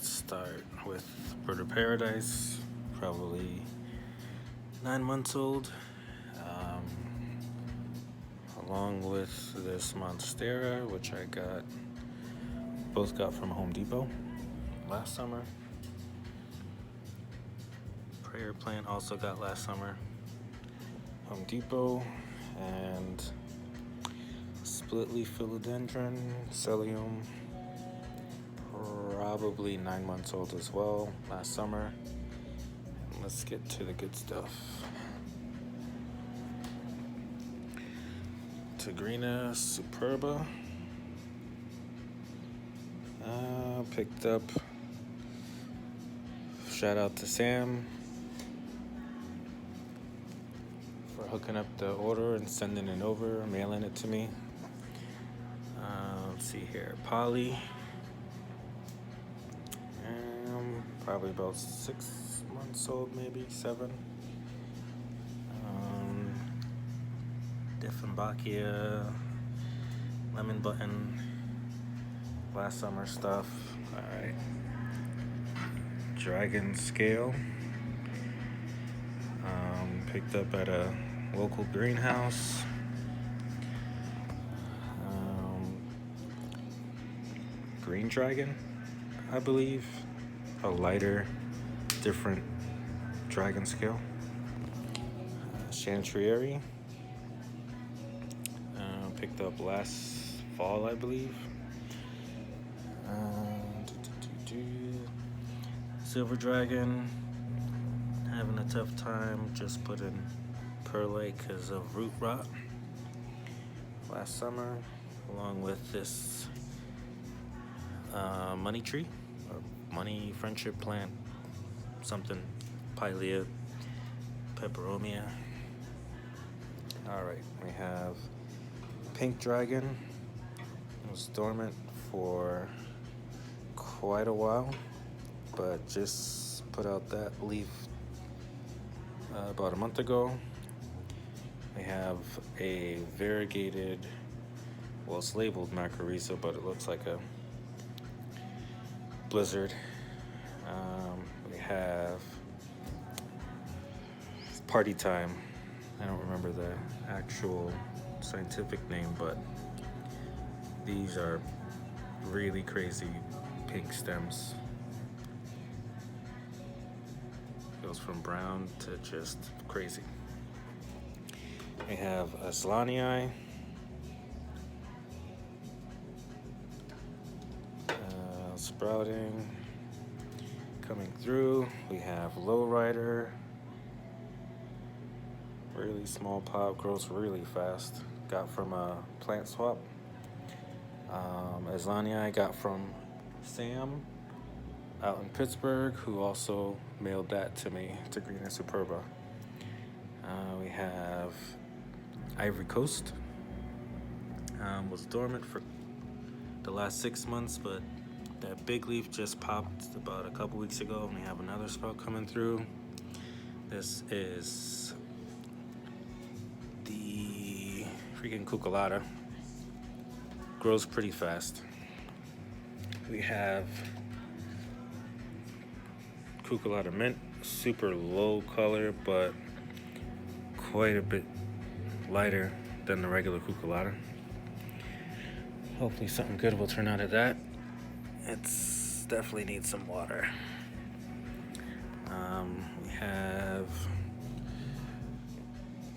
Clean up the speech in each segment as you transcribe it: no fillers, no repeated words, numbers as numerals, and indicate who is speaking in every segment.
Speaker 1: Let's start with Bird of Paradise, probably 9 months old, um, along with this Monstera, which both got from Home Depot last summer. Prayer plant also got last summer, Home Depot, and split leaf philodendron, Celium, probably 9 months old as well, last summer. Let's get to the good stuff. Tigrina superba. Picked up. Shout out to Sam for hooking up the order and sending it over, mailing it to me. Let's see here. Polly. Probably about 6 months old, maybe 7. Dieffenbachia, lemon button, last summer stuff. Alright. Dragon scale. Picked up at a local greenhouse. Green dragon, I believe. A lighter, different dragon scale. Chantrieri. Picked up last fall, I believe. Silver dragon. Having a tough time. Just put in perlite because of root rot last summer, along with this money tree, or money friendship plant, something, Pilea peperomia. Alright, we have pink dragon. It was dormant for quite a while, but just put out that leaf about a month ago. We have a variegated, well, it's labeled Macrorrhiza, but it looks like a blizzard. We have Party Time. I don't remember the actual scientific name, but these are really crazy pink stems. Goes from brown to just crazy. We have Aslanii, sprouting, coming through. We have Lowrider, really small pop, grows really fast. Got from a plant swap. Aslanii I got from Sam out in Pittsburgh, who also mailed that to me, Tigrina superba. We have Ivory Coast. Was dormant for the last 6 months, but that big leaf just popped about a couple weeks ago, and we have another sprout coming through. This is the freaking cucullata. Grows pretty fast. We have cucullata mint, super low color, but quite a bit lighter than the regular cucullata. Hopefully something good will turn out of that. It's definitely needs some water. We have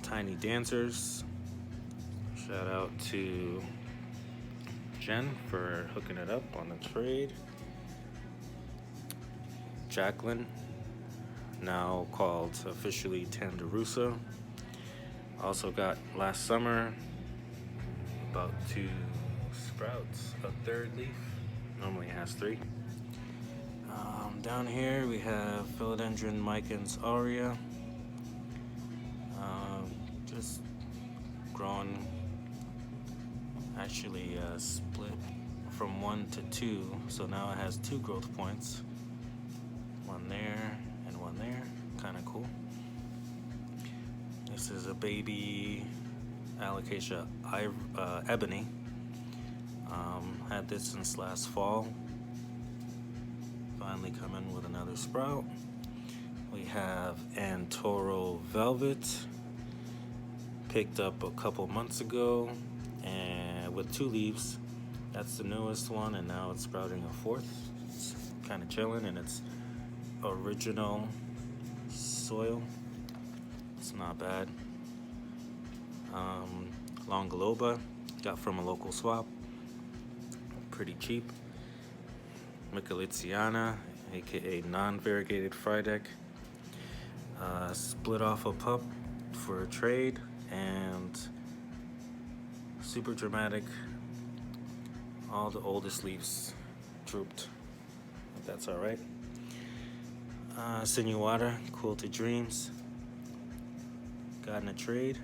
Speaker 1: Tiny Dancers. Shout out to Jen for hooking it up on the trade. Jacqueline, now called officially Tanderusa. Also got last summer about 2 sprouts, a third leaf. Normally has 3. Down here we have Philodendron micans aurea. Just growing, actually split from 1 to 2, so now it has 2 growth points. One there and one there, kind of cool. This is a baby Alocasia ebony. Had this since last fall. finally coming with another sprout. We have Antoro Velvet, picked up a couple months ago, and with 2 leaves. That's the newest one, and now it's sprouting a 4th. It's kind of chilling, and it's original soil. It's not bad. Longaloba, got from a local swap, pretty cheap. Micheliziana, aka non-variegated Frydek, split off a pup for a trade, and super dramatic. All the oldest leaves drooped. That's all right. Sinuata, Quilted Dreams, got in a trade.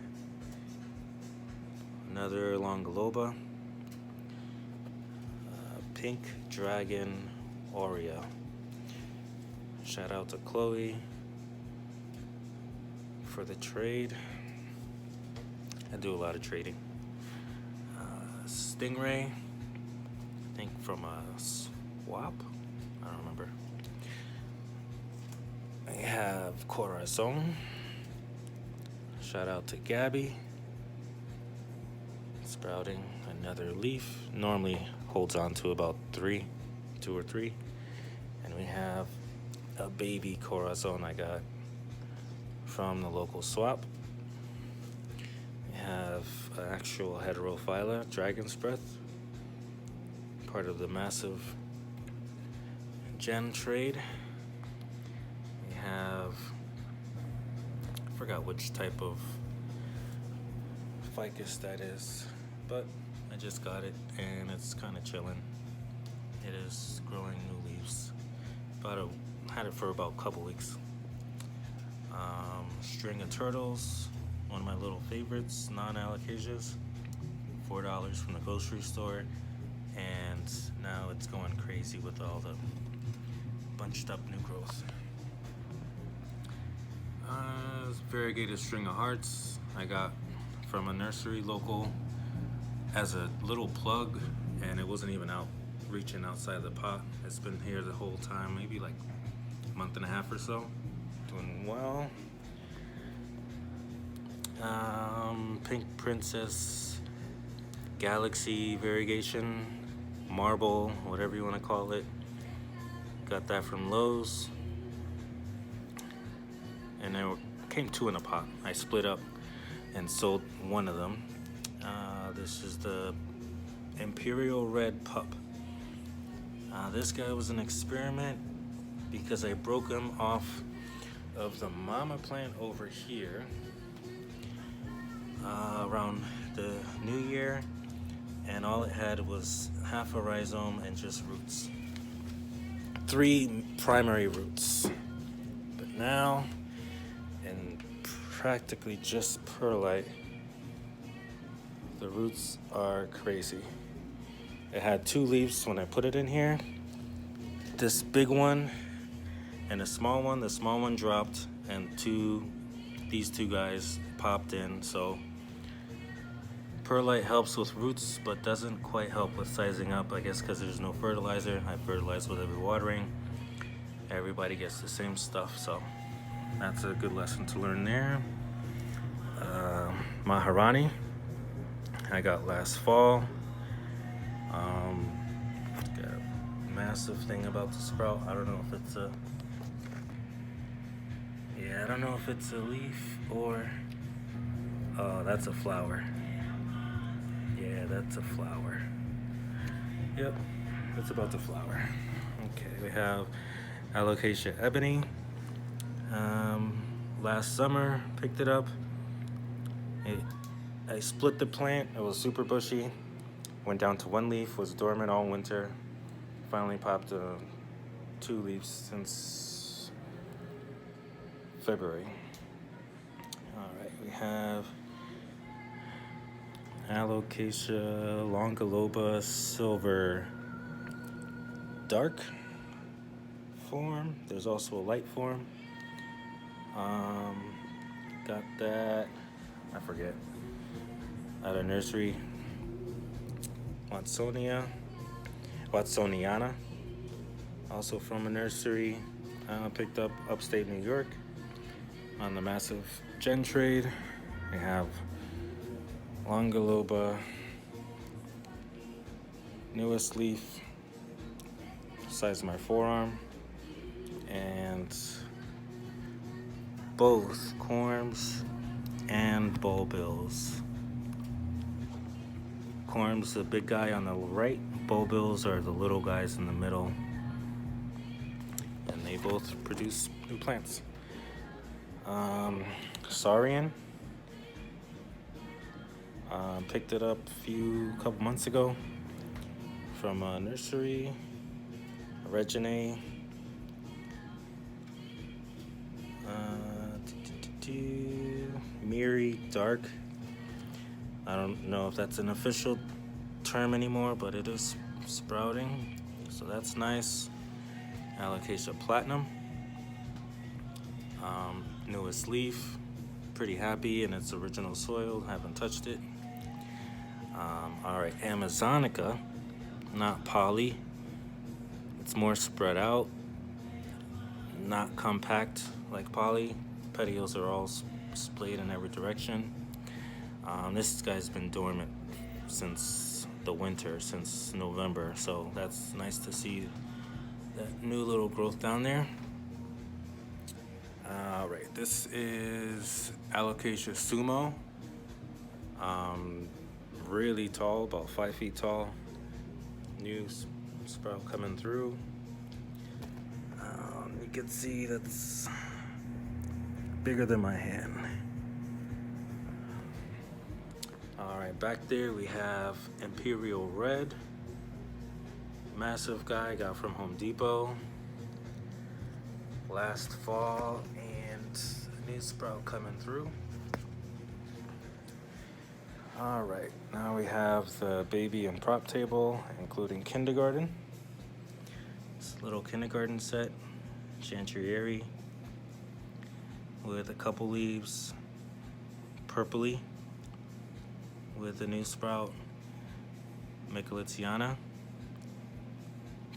Speaker 1: Another Longaloba. Pink Dragon Oreo. Shout out to Chloe for the trade. I do a lot of trading. Stingray, I think from a swap. I don't remember. I have Corazon. Shout out to Gabby. Sprouting another leaf. Normally holds on to about 2 or 3. And we have a baby Corazon I got from the local swap. We have an actual Heterophylla, Dragon's Breath, part of the massive gen trade. We have, I forgot which type of ficus that is, but I just got it and it's kind of chilling. It is growing new leaves. Had it for about a couple weeks. String of turtles, one of my little favorites, non-Alocasias, $4 from the grocery store, and now it's going crazy with all the bunched up new growth. Variegated string of hearts I got from a nursery local as a little plug, and it wasn't even out reaching outside the pot. It's been here the whole time, maybe like a month and a half or so. Doing well. Pink Princess, Galaxy variegation, marble, whatever you want to call it. Got that from Lowe's. And there came 2 in a pot. I split up and sold one of them. This is the Imperial Red Pup. This guy was an experiment because I broke him off of the mama plant over here around the new year, and all it had was half a rhizome and just roots. 3 primary roots. But now, and practically just perlite, the roots are crazy. It had 2 leaves when I put it in here. This big one and a small one. The small one dropped, and these 2 guys popped in. So perlite helps with roots, but doesn't quite help with sizing up, I guess because there's no fertilizer. I fertilize with every watering. Everybody gets the same stuff, so that's a good lesson to learn there. Maharani, I got last fall. Got a massive thing about to sprout. I don't know if it's a leaf or, oh, that's a flower. Yeah, that's a flower. Yep, it's about to flower. Okay, we have Alocasia Ebony. Last summer, picked it up. I split the plant. It was super bushy. Went down to 1 leaf, was dormant all winter. Finally popped 2 leaves since February. All right, we have Alocasia Longaloba Silver Dark form. There's also a light form. Got that, I forget, at a nursery. Watsoniana. also from a nursery picked up upstate New York on the massive gen trade. We have Longaloba, newest leaf, size of my forearm, and both corms and bulbils. Corms, the big guy on the right, bulbils are the little guys in the middle, and they both produce new plants. Saurian, picked it up a couple months ago from a nursery. Regine, Miri Dark. I don't know if that's an official term anymore, but it is sprouting, so that's nice. Alocasia Platinum, newest leaf, pretty happy in its original soil, haven't touched it. Alright, Amazonica, not poly, it's more spread out, not compact like poly. Petioles are all splayed in every direction. This guy's been dormant since the winter, since November, so that's nice to see that new little growth down there. Alright, this is Alocasia Sumo. Really tall, about 5 feet tall. New sprout coming through. You can see that's bigger than my hand. Alright, back there we have Imperial Red. Massive guy, got from Home Depot last fall, and a new sprout coming through. Alright, now we have the baby and prop table, including kindergarten. This little kindergarten set, Chantrieri, with a couple leaves, purpley, with a new sprout, Michelitiana,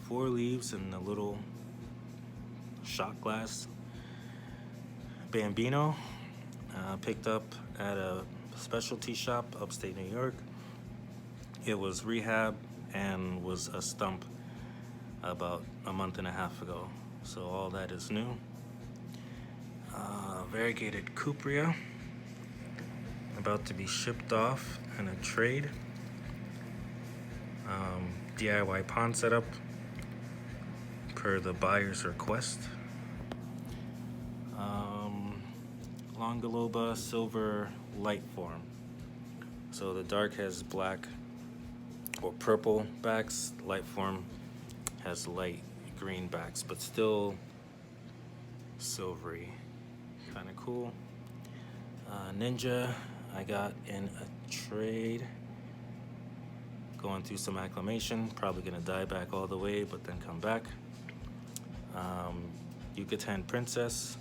Speaker 1: 4 leaves in a little shot glass. Bambino, picked up at a specialty shop upstate New York. It was rehab and was a stump about a month and a half ago, so all that is new. Variegated Cupria, about to be shipped off in a trade. DIY pond setup per the buyer's request. Longaloba Silver Light Form. So the dark has black or purple backs, light form has light green backs, but still silvery. Kind of cool. Ninja, I got in a trade. Going through some acclimation, probably gonna die back all the way, but then come back. Yucatan Princess,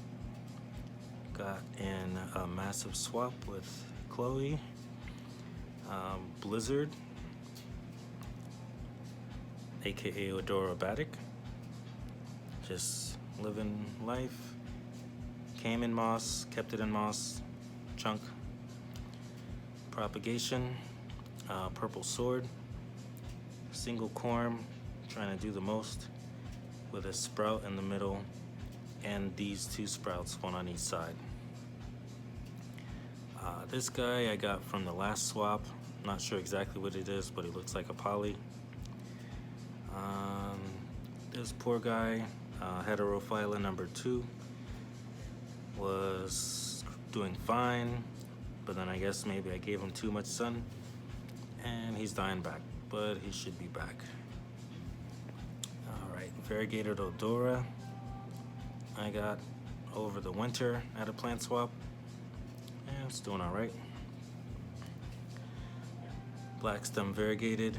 Speaker 1: got in a massive swap with Chloe. Blizzard, aka Odora Batic, just living life. Came in moss, kept it in moss, chunk. Propagation, Purple Sword, single corm, trying to do the most with a sprout in the middle and these 2 sprouts, one on each side. This guy I got from the last swap, not sure exactly what it is, but it looks like a poly. This poor guy, Heterophylla number 2, was doing fine, but then I guess maybe I gave him too much sun and he's dying back, but he should be back. Alright, variegated Odora I got over the winter at a plant swap. Yeah, it's doing alright. Black stem variegated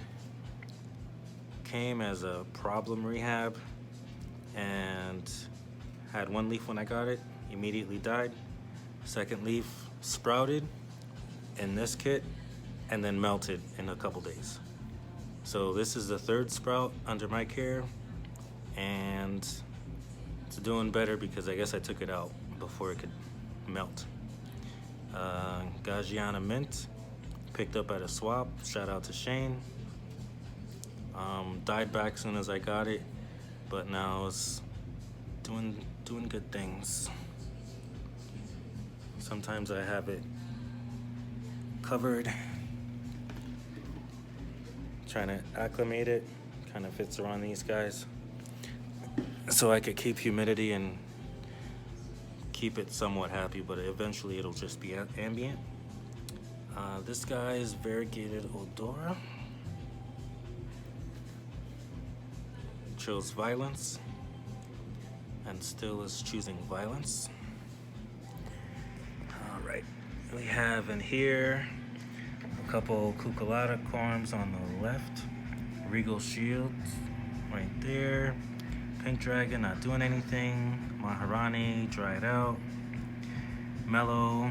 Speaker 1: came as a problem rehab and had 1 leaf when I got it, immediately died. Second leaf sprouted in this kit and then melted in a couple days. So this is the 3rd sprout under my care, and it's doing better because I guess I took it out before it could melt. Gagiana mint, picked up at a swap. Shout out to Shane. Died back as soon as I got it, but now it's doing good things. Sometimes I have it covered, trying to acclimate it. Kind of fits around these guys, so I could keep humidity and keep it somewhat happy, but eventually it'll just be ambient. This guy is variegated Odora. Chose violence and still is choosing violence. All right, we have in here a couple cucullata corms on the left, Regal Shields right there, Pink Dragon not doing anything, Maharani dried out, Mellow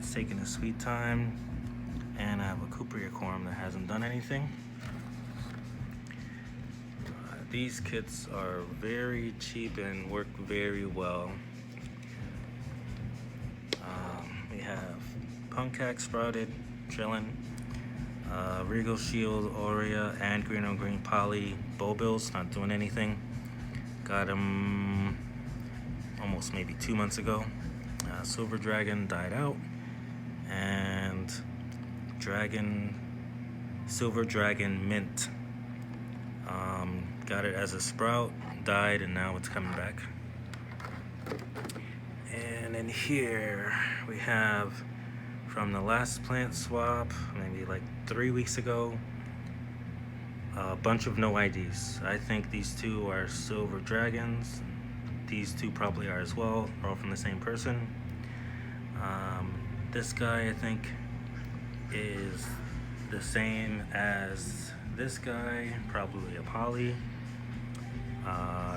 Speaker 1: it's taking a sweet time, and I have a Cupria corm that hasn't done anything. These kits are very cheap and work very well. We have Punkak Sprouted, chilling. Regal Shield, Aurea, and Green on Green Poly Bobills, not doing anything. Got them almost maybe 2 months ago. Silver Dragon died out, and Silver Dragon Mint. Got it as a sprout, died, and now it's coming back. And in here we have from the last plant swap, maybe like 3 weeks ago, a bunch of no IDs. I think these two are Silver Dragons. These two probably are as well, all from the same person. This guy I think is the same as this guy, probably a poly.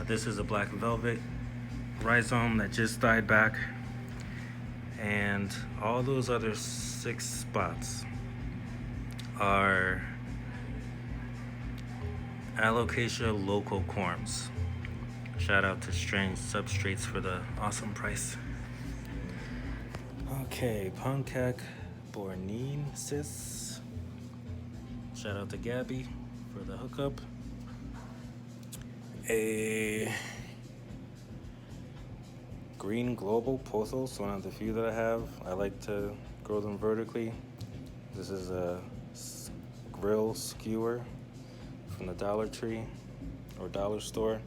Speaker 1: This is a Black Velvet rhizome that just died back, and all those other 6 spots are Alocasia local corms. Shout out to Strange Substrates for the awesome price. Okay, Punkak Borneensis. Shout out to Gabby for the hookup. A Green Global Pothos, one of the few that I have. I like to grow them vertically. This is a grill skewer from the Dollar Tree or Dollar Store.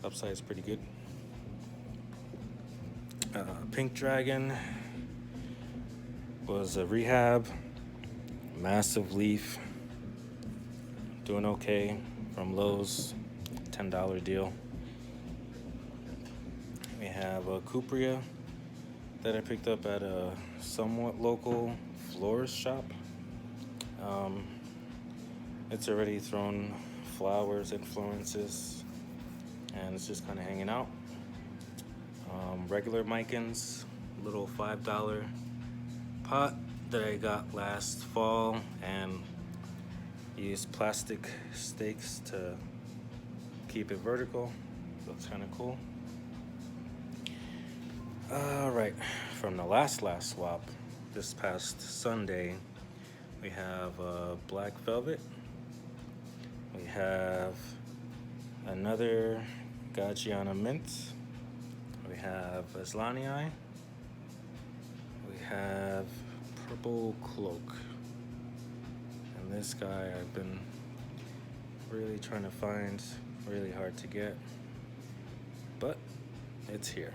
Speaker 1: Upside is pretty good. Pink Dragon was a rehab, massive leaf, doing okay from Lowe's, $10 deal. We have a Cupria that I picked up at a somewhat local florist shop. It's already thrown flowers, influences, and it's just kind of hanging out. Regular Micans, little $5 pot that I got last fall, and used plastic stakes to keep it vertical. Looks kind of cool. All right, from the last swap, this past Sunday, we have Black Velvet. We have another Gagiana Mint. We have Islanii. We have Purple Cloak. And this guy I've been really trying to find, really hard to get, but it's here.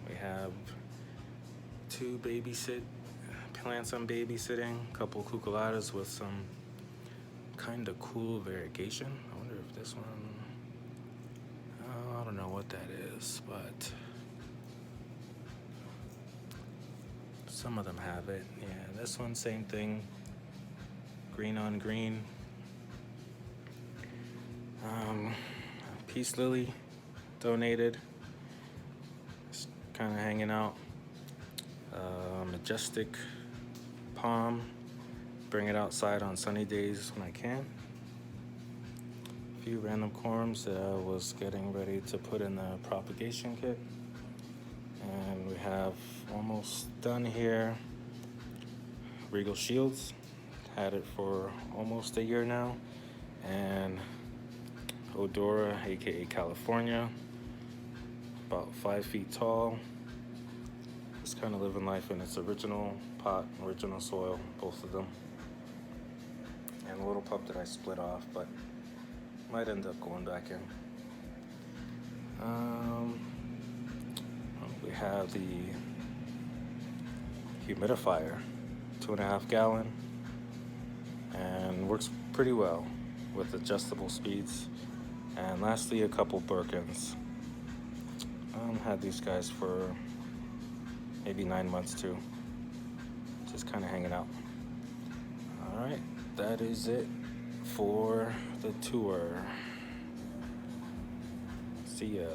Speaker 1: We have 2 plants I'm babysitting, a couple cucullatas with some kind of cool variegation. I wonder if this one, I don't know what that is, but some of them have it. Yeah, this one, same thing, green on green. Peace Lily donated, just kind of hanging out. Majestic Palm, bring it outside on sunny days when I can. few random corms that I was getting ready to put in the propagation kit. And we have almost done here. Regal Shields, had it for almost a year now. And Odora, aka California, about 5 feet tall. Just kind of living life in its original pot, original soil, both of them. And a little pup that I split off, but might end up going back in. We have the humidifier, 2.5 gallon, and works pretty well with adjustable speeds. And lastly, a couple Birkins. Had these guys for maybe 9 months too, just kind of hanging out. All right, that is it for the tour. See ya.